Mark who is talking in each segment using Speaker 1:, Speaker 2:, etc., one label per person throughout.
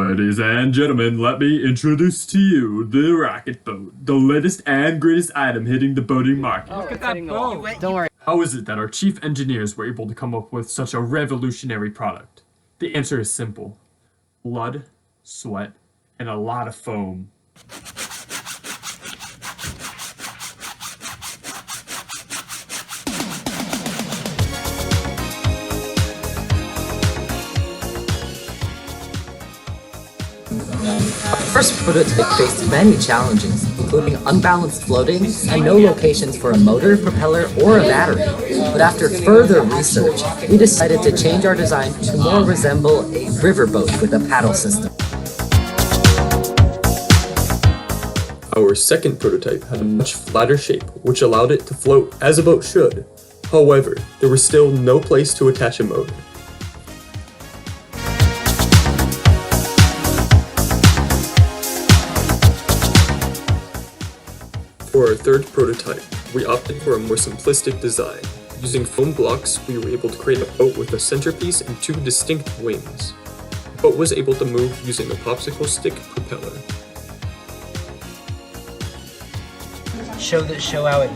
Speaker 1: Ladies and gentlemen, let me introduce to you the rocket boat, the latest and greatest item hitting the boating market.
Speaker 2: Look at that boat.
Speaker 3: Don't worry.
Speaker 1: How is it that our chief engineers were able to come up with such a revolutionary product? The answer is simple: blood, sweat, and a lot of foam.
Speaker 3: First prototype faced many challenges, including unbalanced floating and no locations for a motor, propeller, or a battery. But after further research, we decided to change our design to more resemble a riverboat with a paddle system.
Speaker 4: Our second prototype had a much flatter shape, which allowed it to float as a boat should. However, there was still no place to attach a motor. For our third prototype, we opted for a more simplistic design. Using foam blocks, we were able to create a boat with a centerpiece and two distinct wings. The boat was able to move using a popsicle stick propeller.
Speaker 5: Show how it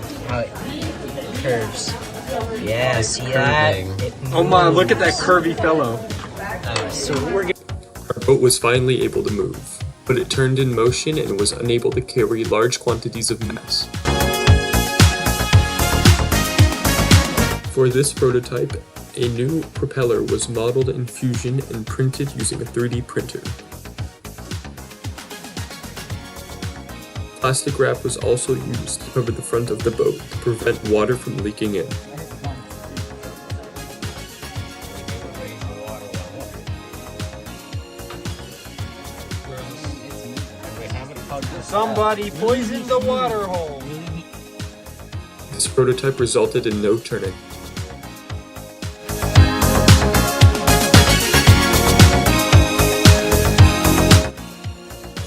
Speaker 5: curves. Yeah, see that?
Speaker 2: Oh my, look at that curvy fellow.
Speaker 5: So we're
Speaker 4: Our boat was finally able to move, but it turned in motion and was unable to carry large quantities of mass. For this prototype, a new propeller was modeled in Fusion and printed using a 3D printer. Plastic wrap was also used to cover the front of the boat to prevent water from leaking in.
Speaker 2: Somebody poisoned the water hole.
Speaker 4: This prototype resulted in no turning.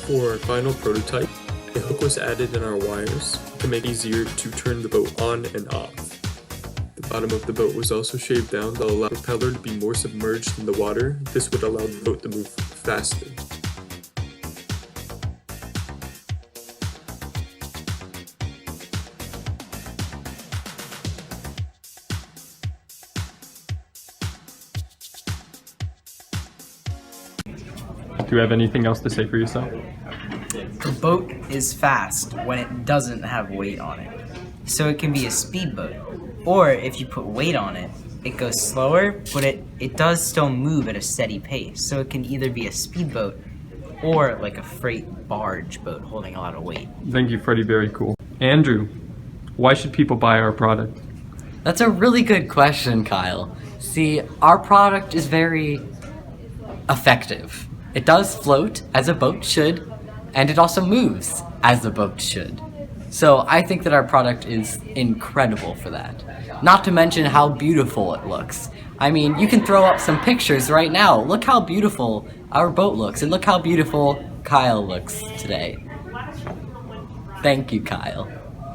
Speaker 4: For our final prototype, a hook was added in our wires to make it easier to turn the boat on and off. The bottom of the boat was also shaved down to allow the propeller to be more submerged in the water. This would allow the boat to move faster.
Speaker 1: Do you have anything else to say for yourself?
Speaker 5: The boat is fast when it doesn't have weight on it. So it can be a speedboat. Or if you put weight on it, it goes slower, but it does still move at a steady pace. So it can either be a speedboat or like a freight barge boat holding a lot of weight.
Speaker 1: Thank you, Freddie. Very cool. Andrew, why should people buy our product?
Speaker 3: That's a really good question, Kyle. See, our product is very effective. It does float as a boat should, and it also moves as a boat should. So I think that our product is incredible for that. Not to mention how beautiful it looks. I mean, you can throw up some pictures right now. Look how beautiful our boat looks, and look how beautiful Kyle looks today. Thank you, Kyle.